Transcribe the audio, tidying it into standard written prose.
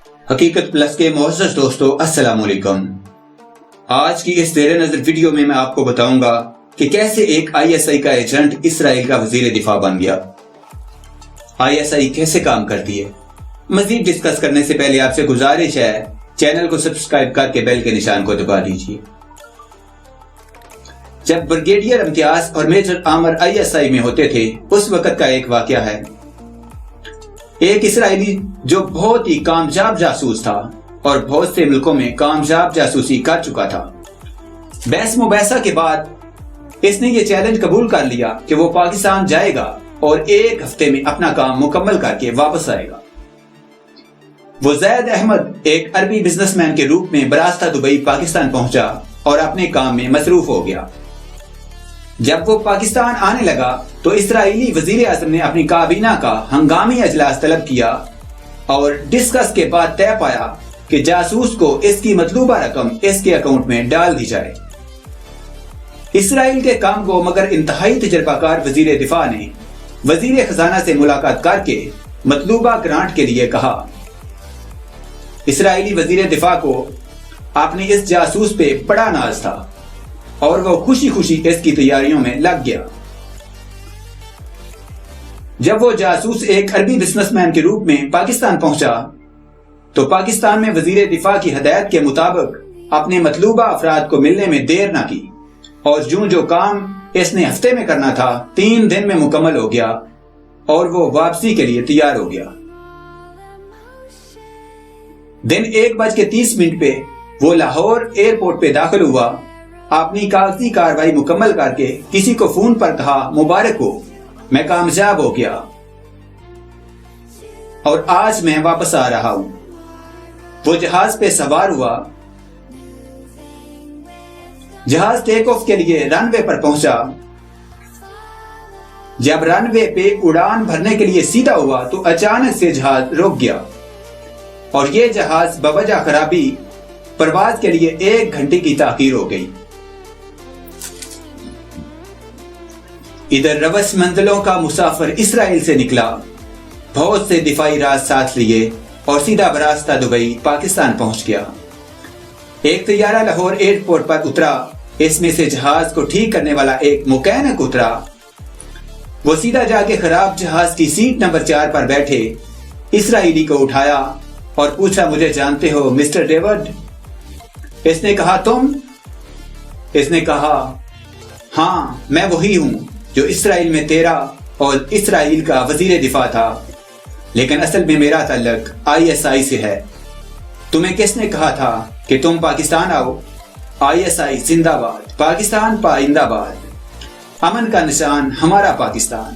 حقیقت پلس کے معزز دوستو السلام علیکم۔ آج کی اس زیر نظر ویڈیو میں آپ کو بتاؤں گا کہ کیسے ایک ISI کا ایجنٹ اسرائیل کا وزیر دفاع بن گیا۔ ISI کیسے کام کرتی ہے، مزید ڈسکس کرنے سے پہلے آپ سے گزارش ہے چینل کو سبسکرائب کر کے بیل کے نشان کو دبا دیجیے۔ جب بریگیڈیئر امتیاز اور میجر عامر ISI میں ہوتے تھے اس وقت کا ایک واقعہ ہے۔ ایک اسرائیلی جو بہت ہی کامیاب جاسوس تھا اور بہت سے ملکوں میں کامیاب جاسوسی کر چکا تھا، بحث مباحثہ کے بعد اس نے یہ چیلنج قبول کر لیا کہ وہ پاکستان جائے گا اور ایک ہفتے میں اپنا کام مکمل کر کے واپس آئے گا۔ وہ زید احمد ایک عربی بزنس مین کے روپ میں براستہ دبئی پاکستان پہنچا اور اپنے کام میں مصروف ہو گیا۔ جب وہ پاکستان آنے لگا تو اسرائیلی وزیر اعظم نے اپنی کابینہ کا ہنگامی اجلاس طلب کیا اور ڈسکس کے بعد طے پایا کہ جاسوس کو اس کی مطلوبہ رقم اس کے اکاؤنٹ میں ڈال دی جائے۔ اسرائیل کے کام کو مگر انتہائی تجربہ کار وزیر دفاع نے وزیر خزانہ سے ملاقات کر کے مطلوبہ گرانٹ کے لیے کہا۔ اسرائیلی وزیر دفاع کو اپنے اس جاسوس پہ بڑا ناز تھا اور وہ خوشی خوشی اس کی تیاریوں میں لگ گیا۔ جب وہ جاسوس ایک عربی بزنس مین کے روپ میں پاکستان پہنچا تو پاکستان میں وزیر دفاع کی ہدایت کے مطابق اپنے مطلوبہ افراد کو ملنے میں دیر نہ کی اور جو کام اس نے ہفتے میں کرنا تھا 3 دن میں مکمل ہو گیا اور وہ واپسی کے لیے تیار ہو گیا۔ دن 1:30 پہ وہ لاہور ایئرپورٹ پہ داخل ہوا، اپنی کاغذی کاروائی مکمل کر کے کسی کو فون پر کہا مبارک ہو، میں کامیاب ہو گیا اور آج میں واپس آ رہا ہوں۔ وہ جہاز پہ سوار ہوا، جہاز ٹیک آف کے لیے رن وے پر پہنچا۔ جب رن وے پہ اڑان بھرنے کے لیے سیدھا ہوا تو اچانک سے جہاز رک گیا اور یہ جہاز بوجہ خرابی پرواز کے لیے 1 گھنٹے کی تاخیر ہو گئی۔ ادھر روس منزلوں کا مسافر اسرائیل سے نکلا، بہت سے دفاعی راز ساتھ لیے اور سیدھا براستہ دبئی پاکستان پہنچ گیا۔ ایک طیارہ لاہور ایئرپورٹ پر اترا، اس میں سے جہاز کو ٹھیک کرنے والا ایک مکینک اترا۔ وہ سیدھا جا کے خراب جہاز کی سیٹ نمبر 4 پر بیٹھے اسرائیلی کو اٹھایا اور پوچھا مجھے جانتے ہو مسٹر ڈیوڈ؟ اس نے کہا تم؟ اس نے کہا ہاں میں وہی ہوں جو اسرائیل میں تیرا اور اسرائیل کا وزیر دفاع تھا، لیکن اصل میں میرا تعلق ISI سے ہے۔ تمہیں کس نے کہا تھا کہ تم پاکستان آؤ؟ ISI زندہ باد، پاکستان پائندہ باد، امن کا نشان ہمارا پاکستان۔